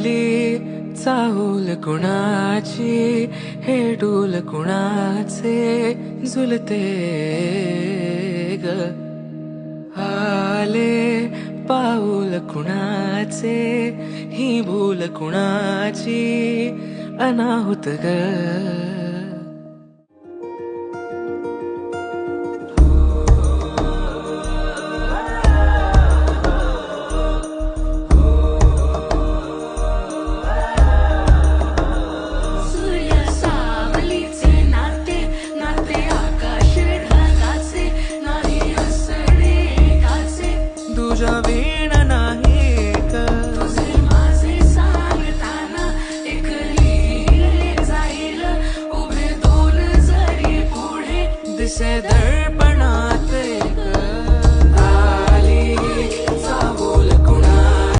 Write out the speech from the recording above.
आली चाहूल कुणाची, हे डूल कुणाचे झुलते ग. आले पाऊल कुणाचे, ही भूल कुणाची अनाहुत ग.